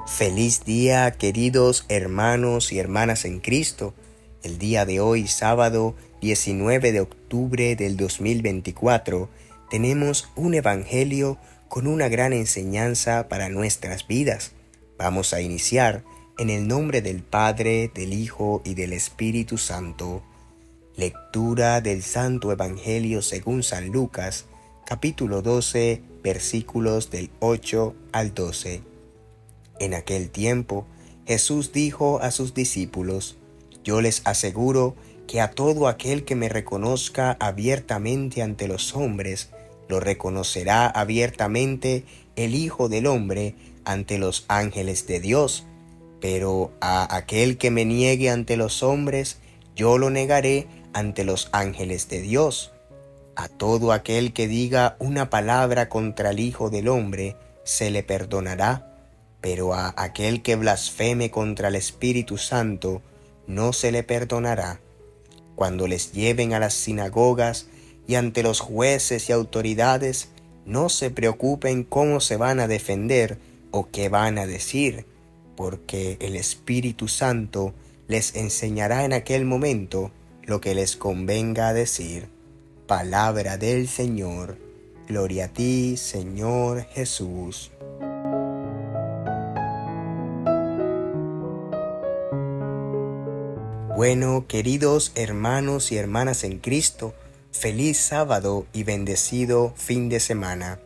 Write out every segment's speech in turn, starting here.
Feliz día, queridos hermanos y hermanas en Cristo. El día de hoy, sábado 19 de octubre del 2024, tenemos un evangelio con una gran enseñanza para nuestras vidas. Vamos a iniciar en el nombre del Padre, del Hijo y del Espíritu Santo. Lectura del Santo Evangelio según San Lucas, capítulo 12, versículos del 8 al 12. En aquel tiempo, Jesús dijo a sus discípulos: Yo les aseguro que a todo aquel que me reconozca abiertamente ante los hombres, lo reconocerá abiertamente el Hijo del Hombre ante los ángeles de Dios. Pero a aquel que me niegue ante los hombres, yo lo negaré ante los ángeles de Dios. A todo aquel que diga una palabra contra el Hijo del Hombre, se le perdonará. Pero a aquel que blasfeme contra el Espíritu Santo, no se le perdonará. Cuando les lleven a las sinagogas y ante los jueces y autoridades, no se preocupen cómo se van a defender o qué van a decir, porque el Espíritu Santo les enseñará en aquel momento lo que les convenga decir. Palabra del Señor. Gloria a ti, Señor Jesús. Bueno, queridos hermanos y hermanas en Cristo, feliz sábado y bendecido fin de semana.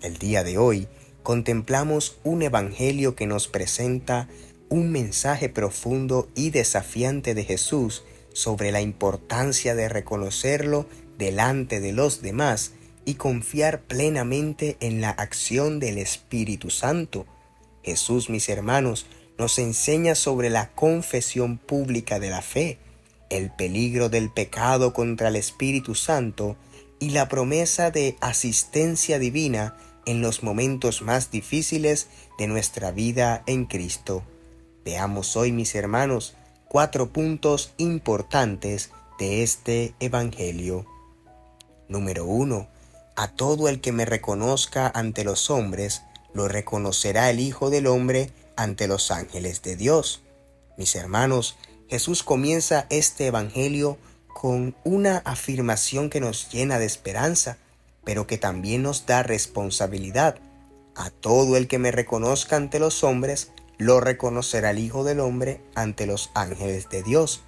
El día de hoy contemplamos un evangelio que nos presenta un mensaje profundo y desafiante de Jesús sobre la importancia de reconocerlo delante de los demás y confiar plenamente en la acción del Espíritu Santo. Jesús, mis hermanos, nos enseña sobre la confesión pública de la fe, el peligro del pecado contra el Espíritu Santo y la promesa de asistencia divina en los momentos más difíciles de nuestra vida en Cristo. Veamos hoy, mis hermanos, 4 puntos importantes de este evangelio. Número 1. A todo el que me reconozca ante los hombres, lo reconocerá el Hijo del Hombre ante los ángeles de Dios. Mis hermanos, Jesús comienza este evangelio con una afirmación que nos llena de esperanza, pero que también nos da responsabilidad. A todo el que me reconozca ante los hombres, lo reconocerá el Hijo del Hombre ante los ángeles de Dios.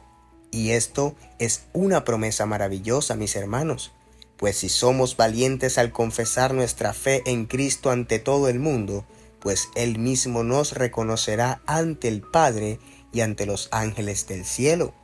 Y esto es una promesa maravillosa, mis hermanos, pues si somos valientes al confesar nuestra fe en Cristo ante todo el mundo, pues Él mismo nos reconocerá ante el Padre y ante los ángeles del cielo.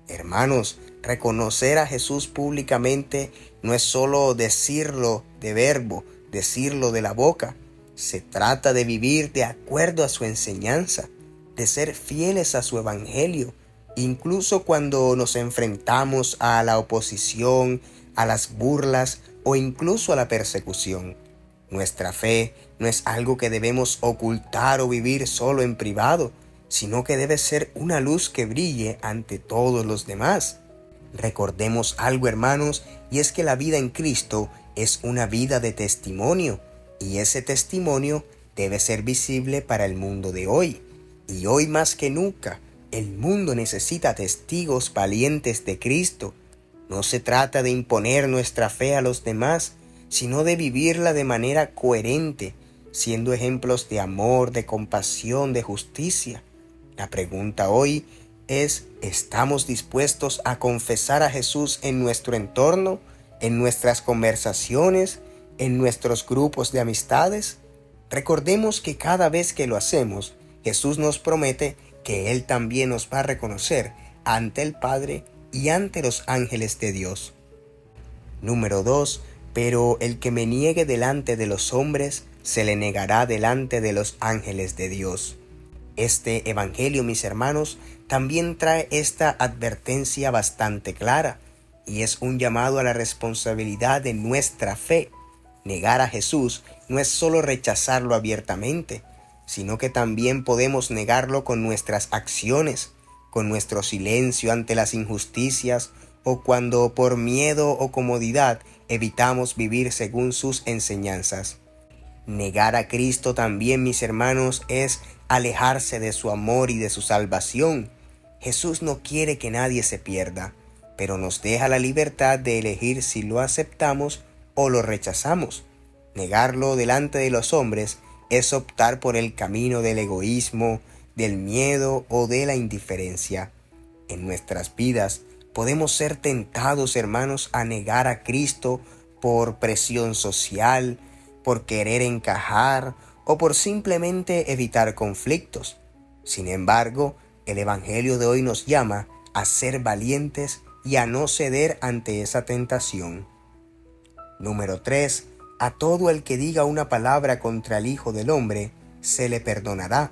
Hermanos, reconocer a Jesús públicamente no es solo decirlo de verbo, decirlo de la boca. Se trata de vivir de acuerdo a su enseñanza, de ser fieles a su evangelio, incluso cuando nos enfrentamos a la oposición, a las burlas o incluso a la persecución. Nuestra fe no es algo que debemos ocultar o vivir solo en privado, sino que debe ser una luz que brille ante todos los demás. Recordemos algo, hermanos, y es que la vida en Cristo es una vida de testimonio, y ese testimonio debe ser visible para el mundo de hoy. Y hoy más que nunca, el mundo necesita testigos valientes de Cristo. No se trata de imponer nuestra fe a los demás, sino de vivirla de manera coherente, siendo ejemplos de amor, de compasión, de justicia. La pregunta hoy es: ¿estamos dispuestos a confesar a Jesús en nuestro entorno, en nuestras conversaciones, en nuestros grupos de amistades? Recordemos que cada vez que lo hacemos, Jesús nos promete que Él también nos va a reconocer ante el Padre y ante los ángeles de Dios. Número 2. Pero el que me niegue delante de los hombres, se le negará delante de los ángeles de Dios. Este evangelio, mis hermanos, también trae esta advertencia bastante clara, y es un llamado a la responsabilidad de nuestra fe. Negar a Jesús no es solo rechazarlo abiertamente, sino que también podemos negarlo con nuestras acciones, con nuestro silencio ante las injusticias o cuando por miedo o comodidad evitamos vivir según sus enseñanzas. Negar a Cristo también, mis hermanos, es alejarse de su amor y de su salvación. Jesús no quiere que nadie se pierda, pero nos deja la libertad de elegir si lo aceptamos o lo rechazamos. Negarlo delante de los hombres es optar por el camino del egoísmo, del miedo o de la indiferencia. En nuestras vidas podemos ser tentados, hermanos, a negar a Cristo por presión social, por querer encajar o por simplemente evitar conflictos. Sin embargo, el Evangelio de hoy nos llama a ser valientes y a no ceder ante esa tentación. Número 3. A todo el que diga una palabra contra el Hijo del Hombre, se le perdonará,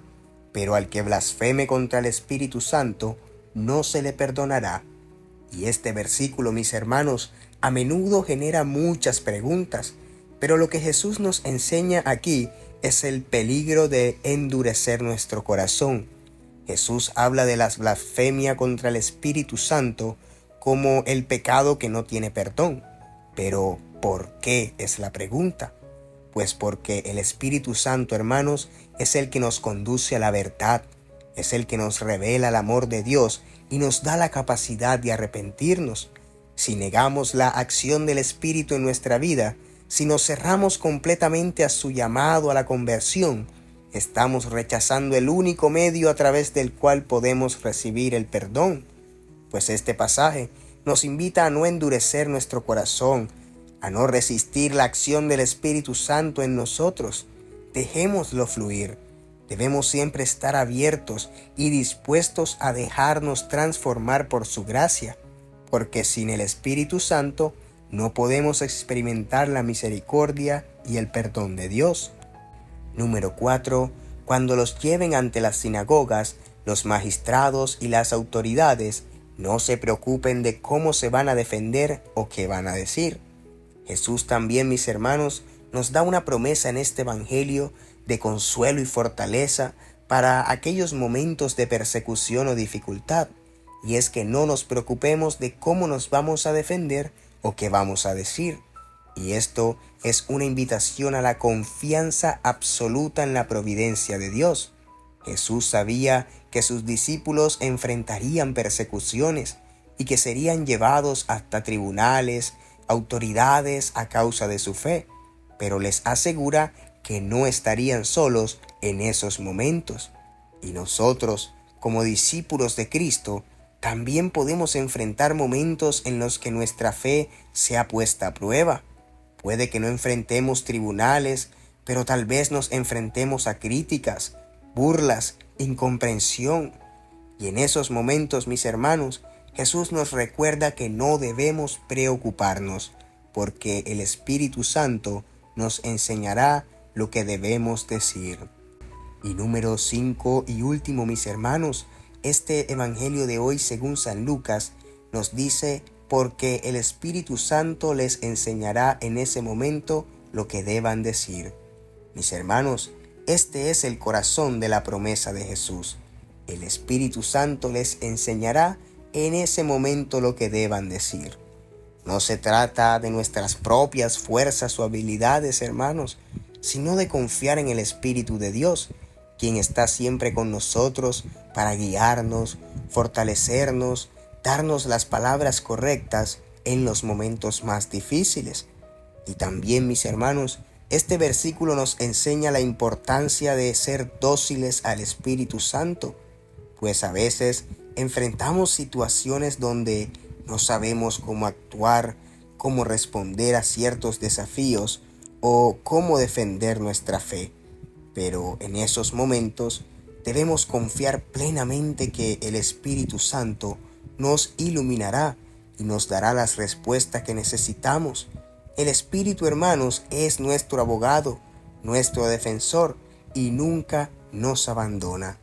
pero al que blasfeme contra el Espíritu Santo, no se le perdonará. Y este versículo, mis hermanos, a menudo genera muchas preguntas, pero lo que Jesús nos enseña aquí es el peligro de endurecer nuestro corazón. Jesús habla de la blasfemia contra el Espíritu Santo como el pecado que no tiene perdón. Pero, ¿por qué? Es la pregunta. Pues porque el Espíritu Santo, hermanos, es el que nos conduce a la verdad, es el que nos revela el amor de Dios y nos da la capacidad de arrepentirnos. Si negamos la acción del Espíritu en nuestra vida, si nos cerramos completamente a su llamado a la conversión, estamos rechazando el único medio a través del cual podemos recibir el perdón. Pues este pasaje nos invita a no endurecer nuestro corazón, a no resistir la acción del Espíritu Santo en nosotros. Dejémoslo fluir. Debemos siempre estar abiertos y dispuestos a dejarnos transformar por su gracia, porque sin el Espíritu Santo no podemos experimentar la misericordia y el perdón de Dios. Número 4. Cuando los lleven ante las sinagogas, los magistrados y las autoridades, no se preocupen de cómo se van a defender o qué van a decir. Jesús también, mis hermanos, nos da una promesa en este Evangelio de consuelo y fortaleza para aquellos momentos de persecución o dificultad, y es que no nos preocupemos de cómo nos vamos a defender o qué vamos a decir. Y esto es una invitación a la confianza absoluta en la providencia de Dios. Jesús sabía que sus discípulos enfrentarían persecuciones y que serían llevados hasta tribunales, autoridades a causa de su fe, pero les asegura que no estarían solos en esos momentos. Y nosotros, como discípulos de Cristo, también podemos enfrentar momentos en los que nuestra fe sea puesta a prueba. Puede que no enfrentemos tribunales, pero tal vez nos enfrentemos a críticas, burlas, incomprensión. Y en esos momentos, mis hermanos, Jesús nos recuerda que no debemos preocuparnos, porque el Espíritu Santo nos enseñará lo que debemos decir. Y número 5 y último, mis hermanos, este Evangelio de hoy, según San Lucas, nos dice: porque el Espíritu Santo les enseñará en ese momento lo que deban decir. Mis hermanos, este es el corazón de la promesa de Jesús. El Espíritu Santo les enseñará en ese momento lo que deban decir. No se trata de nuestras propias fuerzas o habilidades, hermanos, sino de confiar en el Espíritu de Dios, quien está siempre con nosotros para guiarnos, fortalecernos, darnos las palabras correctas en los momentos más difíciles. Y también, mis hermanos, este versículo nos enseña la importancia de ser dóciles al Espíritu Santo, pues a veces enfrentamos situaciones donde no sabemos cómo actuar, cómo responder a ciertos desafíos o cómo defender nuestra fe. Pero en esos momentos debemos confiar plenamente que el Espíritu Santo nos iluminará y nos dará las respuestas que necesitamos. El Espíritu, hermanos, es nuestro abogado, nuestro defensor y nunca nos abandona.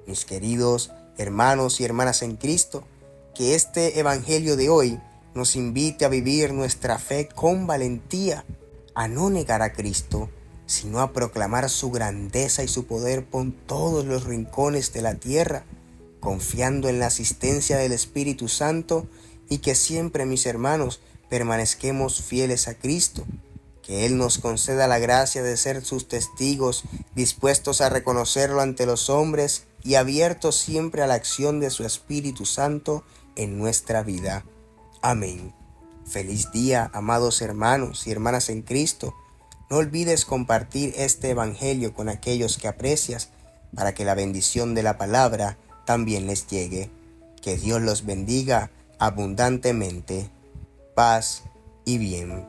Mis queridos hermanos y hermanas en Cristo, que este Evangelio de hoy nos invite a vivir nuestra fe con valentía, a no negar a Cristo, sino a proclamar su grandeza y su poder por todos los rincones de la tierra, confiando en la asistencia del Espíritu Santo, y que siempre, mis hermanos, permanezcamos fieles a Cristo. Que Él nos conceda la gracia de ser sus testigos, dispuestos a reconocerlo ante los hombres y abiertos siempre a la acción de su Espíritu Santo en nuestra vida. Amén. Feliz día, amados hermanos y hermanas en Cristo. No olvides compartir este evangelio con aquellos que aprecias para que la bendición de la palabra también les llegue. Que Dios los bendiga abundantemente. Paz y bien.